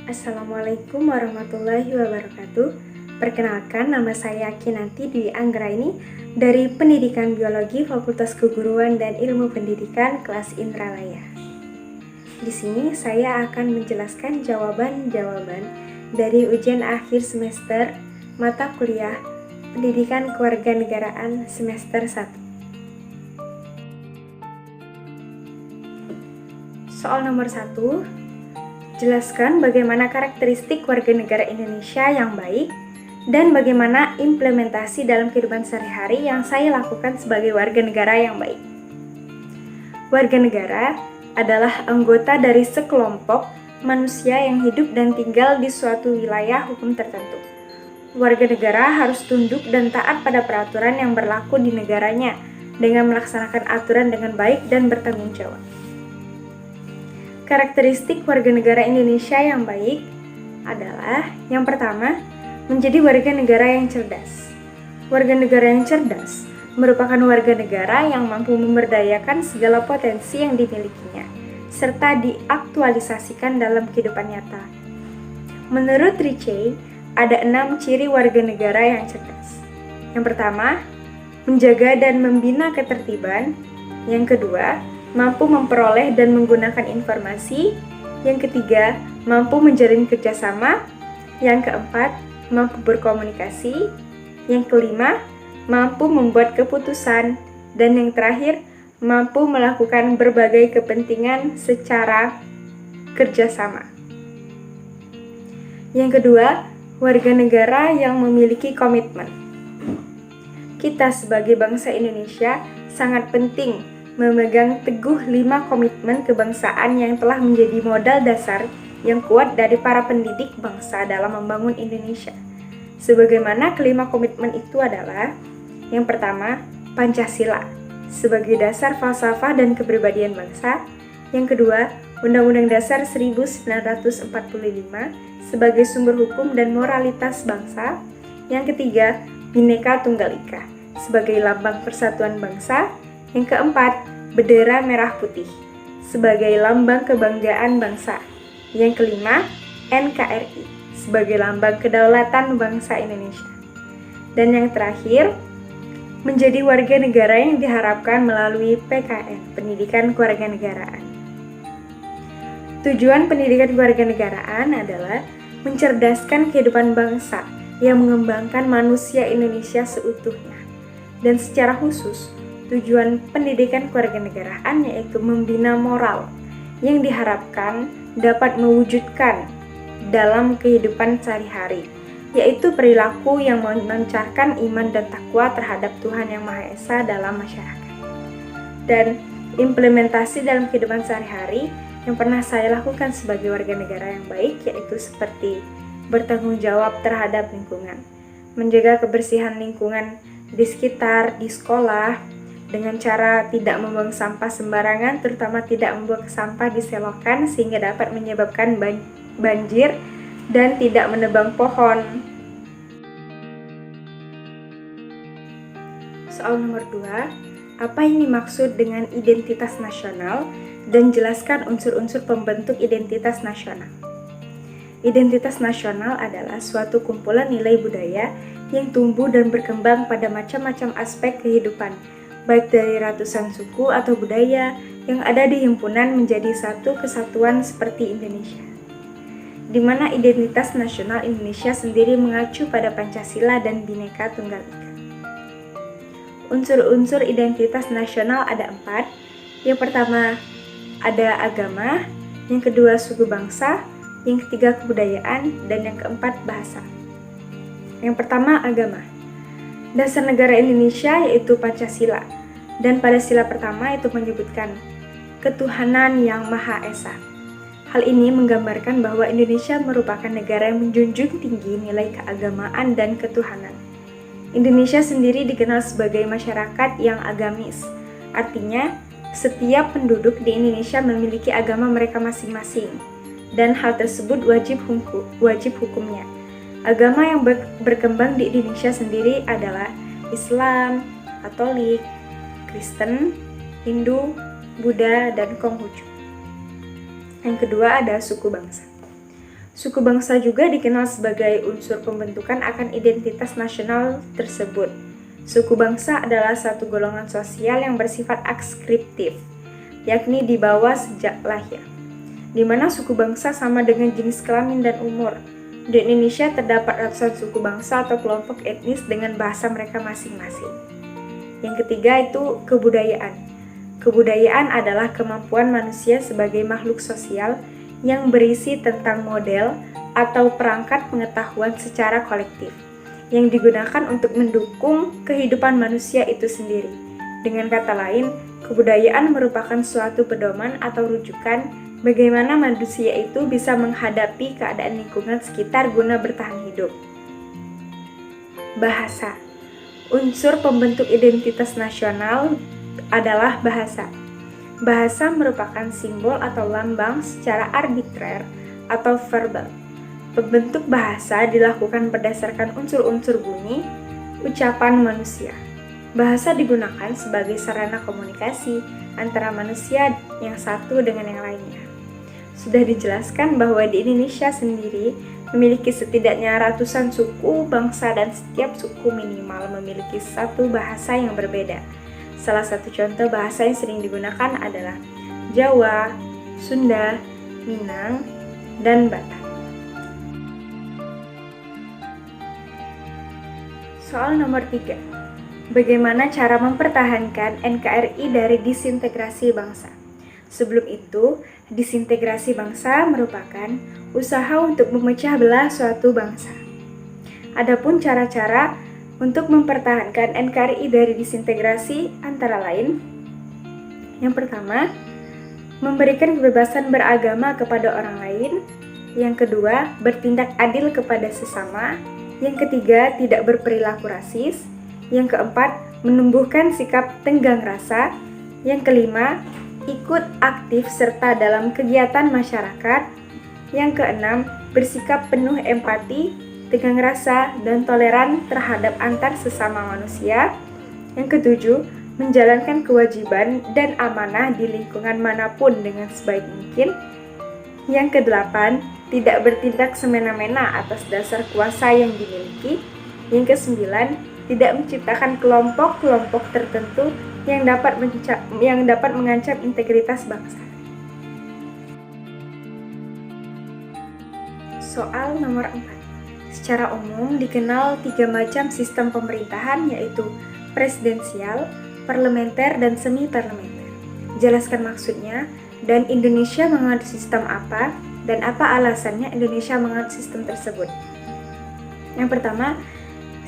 Assalamualaikum warahmatullahi wabarakatuh. Perkenalkan, nama saya Kinanti Dwi Anggraini dari Pendidikan Biologi Fakultas Keguruan dan Ilmu Pendidikan kelas Indralaya. Di sini saya akan menjelaskan jawaban-jawaban dari ujian akhir semester mata kuliah Pendidikan Kewarganegaraan semester 1. Soal nomor 1, jelaskan bagaimana karakteristik warga negara Indonesia yang baik dan bagaimana implementasi dalam kehidupan sehari-hari yang saya lakukan sebagai warga negara yang baik. Warga negara adalah anggota dari sekelompok manusia yang hidup dan tinggal di suatu wilayah hukum tertentu. Warga negara harus tunduk dan taat pada peraturan yang berlaku di negaranya dengan melaksanakan aturan dengan baik dan bertanggung jawab. Karakteristik warga negara Indonesia yang baik adalah yang pertama, menjadi warga negara yang cerdas. Warga negara yang cerdas merupakan warga negara yang mampu memberdayakan segala potensi yang dimilikinya, serta diaktualisasikan dalam kehidupan nyata. Menurut Richey, ada 6 ciri warga negara yang cerdas. Yang pertama, menjaga dan membina ketertiban. Yang kedua, mampu memperoleh dan menggunakan informasi. Yang ketiga, mampu menjalin kerjasama. Yang keempat, mampu berkomunikasi. Yang kelima, mampu membuat keputusan. Dan yang terakhir, mampu melakukan berbagai kepentingan secara kerjasama. Yang kedua, warga negara yang memiliki komitmen. Kita sebagai bangsa Indonesia sangat penting memegang teguh 5 komitmen kebangsaan yang telah menjadi modal dasar yang kuat dari para pendidik bangsa dalam membangun Indonesia. Sebagaimana kelima komitmen itu adalah: yang pertama, Pancasila sebagai dasar falsafah dan kepribadian bangsa. Yang kedua, Undang-Undang Dasar 1945 sebagai sumber hukum dan moralitas bangsa. Yang ketiga, Bhinneka Tunggal Ika sebagai lambang persatuan bangsa. Yang keempat, bendera merah putih sebagai lambang kebanggaan bangsa. Yang kelima, NKRI sebagai lambang kedaulatan bangsa Indonesia. Dan yang terakhir, menjadi warga negara yang diharapkan melalui PKN, Pendidikan Kewarganegaraan. Tujuan pendidikan kewarganegaraan adalah mencerdaskan kehidupan bangsa yang mengembangkan manusia Indonesia seutuhnya. Dan secara khusus, tujuan pendidikan kewarganegaraan yaitu membina moral yang diharapkan dapat mewujudkan dalam kehidupan sehari-hari, yaitu perilaku yang memancarkan iman dan takwa terhadap Tuhan Yang Maha Esa dalam masyarakat. Dan implementasi dalam kehidupan sehari-hari yang pernah saya lakukan sebagai warga negara yang baik yaitu seperti bertanggung jawab terhadap lingkungan, menjaga kebersihan lingkungan di sekitar, di sekolah, dengan cara tidak membuang sampah sembarangan, terutama tidak membuang sampah di selokan sehingga dapat menyebabkan banjir, dan tidak menebang pohon. Soal nomor 2, apa yang dimaksud dengan identitas nasional dan jelaskan unsur-unsur pembentuk identitas nasional. Identitas nasional adalah suatu kumpulan nilai budaya yang tumbuh dan berkembang pada macam-macam aspek kehidupan, baik dari ratusan suku atau budaya yang ada di himpunan menjadi satu kesatuan seperti Indonesia, di mana identitas nasional Indonesia sendiri mengacu pada Pancasila dan Bhinneka Tunggal Ika. Unsur-unsur identitas nasional ada 4. Yang pertama, ada agama. Yang kedua, suku bangsa. Yang ketiga, kebudayaan. Dan yang keempat, bahasa. Yang pertama, agama. Dasar negara Indonesia yaitu Pancasila. Dan pada sila pertama itu menyebutkan ketuhanan yang Maha Esa. Hal ini menggambarkan bahwa Indonesia merupakan negara yang menjunjung tinggi nilai keagamaan dan ketuhanan. Indonesia sendiri dikenal sebagai masyarakat yang agamis. Artinya, setiap penduduk di Indonesia memiliki agama mereka masing-masing. Dan hal tersebut wajib hukumnya. Agama yang berkembang di Indonesia sendiri adalah Islam, Katolik, Kristen, Hindu, Buddha, dan Konghucu. Yang kedua ada suku bangsa. Suku bangsa juga dikenal sebagai unsur pembentukan akan identitas nasional tersebut. Suku bangsa adalah satu golongan sosial yang bersifat adskriptif, yakni dibawa sejak lahir, di mana suku bangsa sama dengan jenis kelamin dan umur. Di Indonesia terdapat ratusan suku bangsa atau kelompok etnis dengan bahasa mereka masing-masing. Yang ketiga itu kebudayaan. Kebudayaan adalah kemampuan manusia sebagai makhluk sosial yang berisi tentang model atau perangkat pengetahuan secara kolektif yang digunakan untuk mendukung kehidupan manusia itu sendiri. Dengan kata lain, kebudayaan merupakan suatu pedoman atau rujukan bagaimana manusia itu bisa menghadapi keadaan lingkungan sekitar guna bertahan hidup. Bahasa. Unsur pembentuk identitas nasional adalah bahasa. Bahasa merupakan simbol atau lambang secara arbitrer atau verbal. Pembentuk bahasa dilakukan berdasarkan unsur-unsur bunyi, ucapan manusia. Bahasa digunakan sebagai sarana komunikasi antara manusia yang satu dengan yang lainnya. Sudah dijelaskan bahwa di Indonesia sendiri memiliki setidaknya ratusan suku, bangsa, dan setiap suku minimal memiliki satu bahasa yang berbeda. Salah satu contoh bahasa yang sering digunakan adalah Jawa, Sunda, Minang, dan Batak. Soal nomor 3. Bagaimana cara mempertahankan NKRI dari disintegrasi bangsa? Sebelum itu, disintegrasi bangsa merupakan usaha untuk memecah belah suatu bangsa. Adapun cara-cara untuk mempertahankan NKRI dari disintegrasi antara lain, yang pertama, memberikan kebebasan beragama kepada orang lain. Yang kedua, bertindak adil kepada sesama. Yang ketiga, tidak berperilaku rasis. Yang keempat, menumbuhkan sikap tenggang rasa. Yang kelima, ikut aktif serta dalam kegiatan masyarakat. Yang keenam, bersikap penuh empati, tenggang rasa, dan toleran terhadap antar sesama manusia. Yang ketujuh, menjalankan kewajiban dan amanah di lingkungan manapun dengan sebaik mungkin. Yang kedelapan, tidak bertindak semena-mena atas dasar kuasa yang dimiliki. Yang kesembilan, tidak menciptakan kelompok-kelompok tertentu yang dapat mengancam integritas bangsa. Soal nomor 4. Secara umum dikenal 3 macam sistem pemerintahan, yaitu presidensial, parlementer, dan semi-parlementer. Jelaskan maksudnya, dan Indonesia menganut sistem apa, dan apa alasannya Indonesia menganut sistem tersebut. Yang pertama,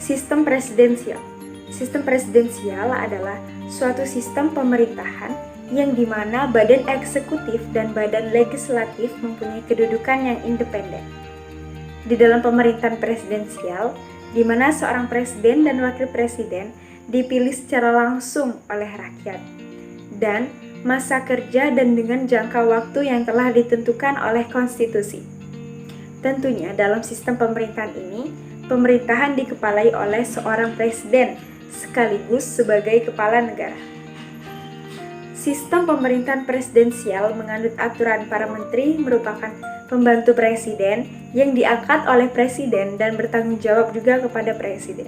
sistem presidensial. Sistem presidensial adalah suatu sistem pemerintahan yang dimana badan eksekutif dan badan legislatif mempunyai kedudukan yang independen. Di dalam pemerintahan presidensial, di mana seorang presiden dan wakil presiden dipilih secara langsung oleh rakyat, dan masa kerja dan dengan jangka waktu yang telah ditentukan oleh konstitusi. Tentunya dalam sistem pemerintahan ini, pemerintahan dikepalai oleh seorang presiden sekaligus sebagai kepala negara. Sistem pemerintahan presidensial menganut aturan para menteri merupakan pembantu presiden yang diangkat oleh presiden dan bertanggung jawab juga kepada presiden.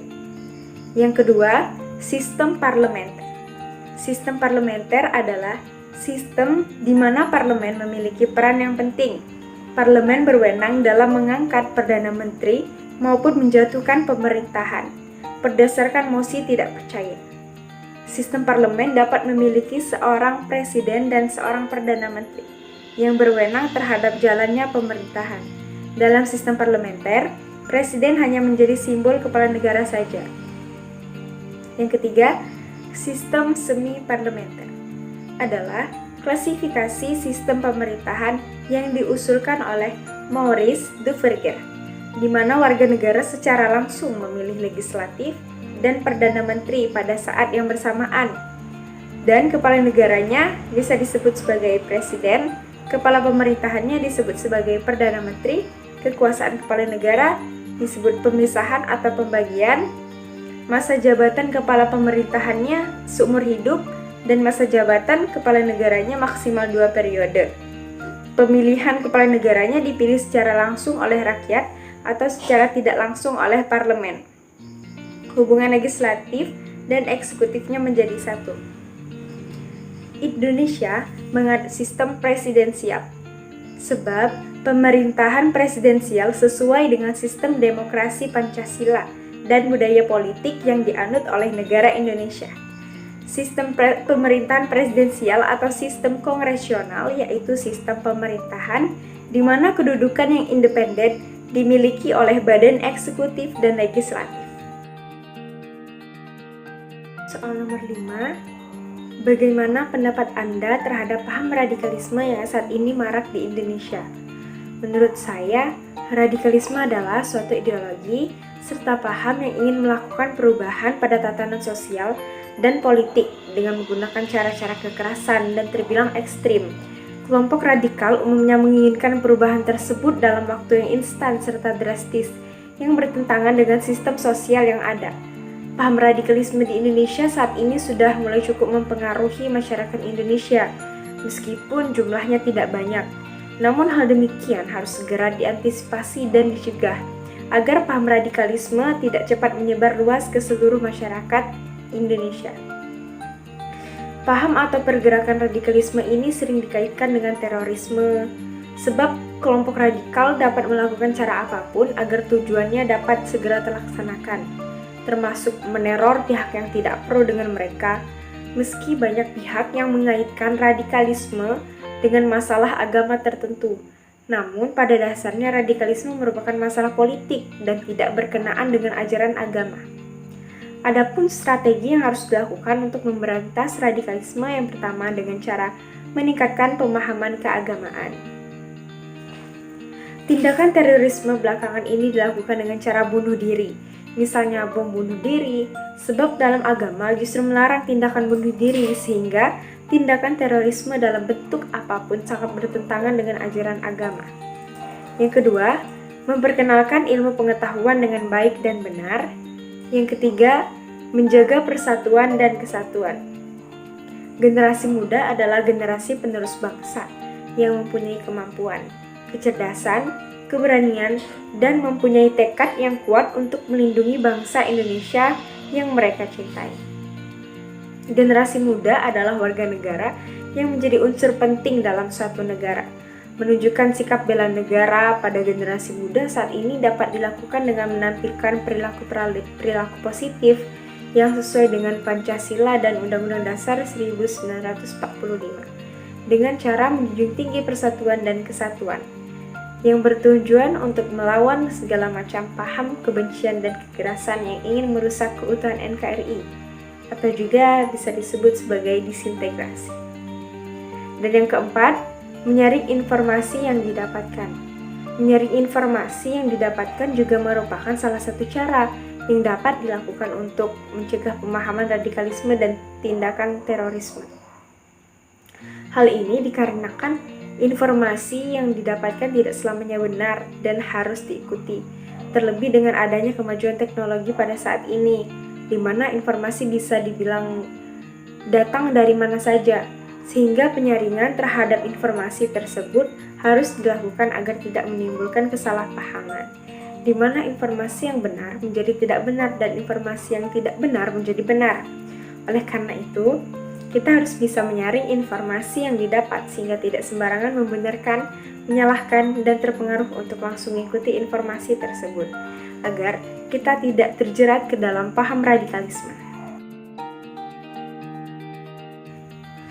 Yang kedua, sistem parlementer. Sistem parlementer adalah sistem di mana parlemen memiliki peran yang penting. Parlemen berwenang dalam mengangkat perdana menteri maupun menjatuhkan pemerintahan berdasarkan mosi tidak percaya. Sistem parlemen dapat memiliki seorang presiden dan seorang perdana menteri yang berwenang terhadap jalannya pemerintahan. Dalam sistem parlementer, presiden hanya menjadi simbol kepala negara saja. Yang ketiga, sistem semi-parlementer adalah klasifikasi sistem pemerintahan yang diusulkan oleh Maurice Duverger, di mana warga negara secara langsung memilih legislatif dan perdana menteri pada saat yang bersamaan, dan kepala negaranya bisa disebut sebagai presiden, kepala pemerintahannya disebut sebagai perdana menteri, kekuasaan kepala negara disebut pemisahan atau pembagian, masa jabatan kepala pemerintahannya seumur hidup, dan masa jabatan kepala negaranya maksimal 2 periode. pemilihan kepala negaranya dipilih secara langsung oleh rakyat atau secara tidak langsung oleh parlemen. Hubungan legislatif dan eksekutifnya menjadi satu. Indonesia menganut sistem presidensial, sebab pemerintahan presidensial sesuai dengan sistem demokrasi Pancasila dan budaya politik yang dianut oleh negara Indonesia. Sistem pemerintahan presidensial atau sistem kongresional yaitu sistem pemerintahan di mana kedudukan yang independen dimiliki oleh badan eksekutif dan legislatif. Soal nomor 5, bagaimana pendapat Anda terhadap paham radikalisme yang saat ini marak di Indonesia? Menurut saya, radikalisme adalah suatu ideologi serta paham yang ingin melakukan perubahan pada tatanan sosial dan politik dengan menggunakan cara-cara kekerasan dan terbilang ekstrim. Kelompok radikal umumnya menginginkan perubahan tersebut dalam waktu yang instan serta drastis yang bertentangan dengan sistem sosial yang ada. Paham radikalisme di Indonesia saat ini sudah mulai cukup mempengaruhi masyarakat Indonesia, meskipun jumlahnya tidak banyak. Namun hal demikian harus segera diantisipasi dan dicegah, agar paham radikalisme tidak cepat menyebar luas ke seluruh masyarakat Indonesia. Paham atau pergerakan radikalisme ini sering dikaitkan dengan terorisme, sebab kelompok radikal dapat melakukan cara apapun agar tujuannya dapat segera terlaksanakan, termasuk meneror pihak yang tidak pro dengan mereka. Meski banyak pihak yang mengaitkan radikalisme dengan masalah agama tertentu, namun pada dasarnya radikalisme merupakan masalah politik dan tidak berkenaan dengan ajaran agama. Adapun strategi yang harus dilakukan untuk memberantas radikalisme yang pertama dengan cara meningkatkan pemahaman keagamaan. Tindakan terorisme belakangan ini dilakukan dengan cara bunuh diri, misalnya bom bunuh diri, sebab dalam agama justru melarang tindakan bunuh diri sehingga tindakan terorisme dalam bentuk apapun sangat bertentangan dengan ajaran agama. Yang kedua, memperkenalkan ilmu pengetahuan dengan baik dan benar. Yang ketiga, menjaga persatuan dan kesatuan. Generasi muda adalah generasi penerus bangsa yang mempunyai kemampuan, kecerdasan, keberanian, dan mempunyai tekad yang kuat untuk melindungi bangsa Indonesia yang mereka cintai. Generasi muda adalah warga negara yang menjadi unsur penting dalam suatu negara. Menunjukkan sikap bela negara pada generasi muda saat ini dapat dilakukan dengan menampilkan perilaku positif yang sesuai dengan Pancasila dan Undang-Undang Dasar 1945 dengan cara menjunjung tinggi persatuan dan kesatuan yang bertujuan untuk melawan segala macam paham kebencian dan kekerasan yang ingin merusak keutuhan NKRI atau juga bisa disebut sebagai disintegrasi. Dan yang keempat, menyaring informasi yang didapatkan. Menyaring informasi yang didapatkan juga merupakan salah satu cara yang dapat dilakukan untuk mencegah pemahaman radikalisme dan tindakan terorisme. Hal ini dikarenakan informasi yang didapatkan tidak selamanya benar dan harus diikuti, terlebih dengan adanya kemajuan teknologi pada saat ini, di mana informasi bisa dibilang datang dari mana saja, sehingga penyaringan terhadap informasi tersebut harus dilakukan agar tidak menimbulkan kesalahpahaman, di mana informasi yang benar menjadi tidak benar dan informasi yang tidak benar menjadi benar. Oleh karena itu, kita harus bisa menyaring informasi yang didapat sehingga tidak sembarangan membenarkan, menyalahkan, dan terpengaruh untuk langsung mengikuti informasi tersebut, agar kita tidak terjerat ke dalam paham radikalisme.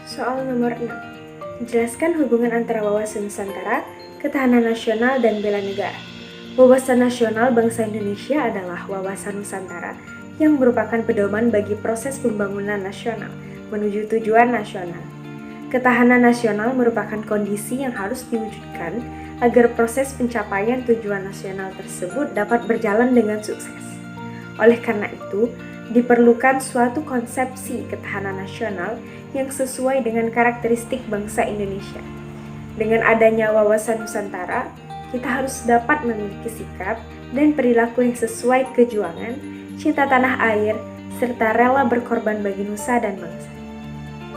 Soal nomor 6. Jelaskan hubungan antara wawasan Nusantara, ketahanan nasional, dan bela negara. Wawasan nasional bangsa Indonesia adalah wawasan Nusantara yang merupakan pedoman bagi proses pembangunan nasional menuju tujuan nasional. Ketahanan nasional merupakan kondisi yang harus diwujudkan agar proses pencapaian tujuan nasional tersebut dapat berjalan dengan sukses. Oleh karena itu, diperlukan suatu konsepsi ketahanan nasional yang sesuai dengan karakteristik bangsa Indonesia. Dengan adanya wawasan Nusantara, kita harus dapat memiliki sikap dan perilaku yang sesuai kejuangan, cinta tanah air, serta rela berkorban bagi nusa dan bangsa.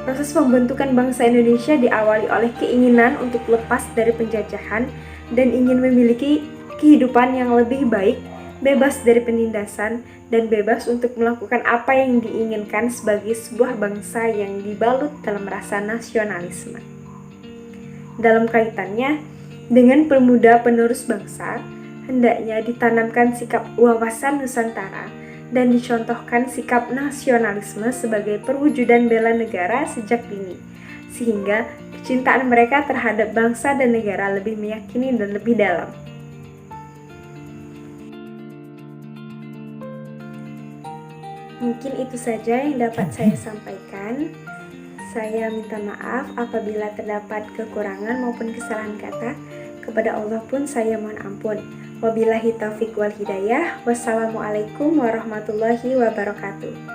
Proses pembentukan bangsa Indonesia diawali oleh keinginan untuk lepas dari penjajahan dan ingin memiliki kehidupan yang lebih baik, bebas dari penindasan, dan bebas untuk melakukan apa yang diinginkan sebagai sebuah bangsa yang dibalut dalam rasa nasionalisme. Dalam kaitannya dengan pemuda penerus bangsa, hendaknya ditanamkan sikap wawasan Nusantara dan dicontohkan sikap nasionalisme sebagai perwujudan bela negara sejak dini, sehingga kecintaan mereka terhadap bangsa dan negara lebih meyakini dan lebih dalam. Mungkin itu saja yang dapat saya sampaikan. Saya minta maaf apabila terdapat kekurangan maupun kesalahan kata. Kepada Allah pun saya mohon ampun. Wabillahi taufiq wal hidayah. Wassalamualaikum warahmatullahi wabarakatuh.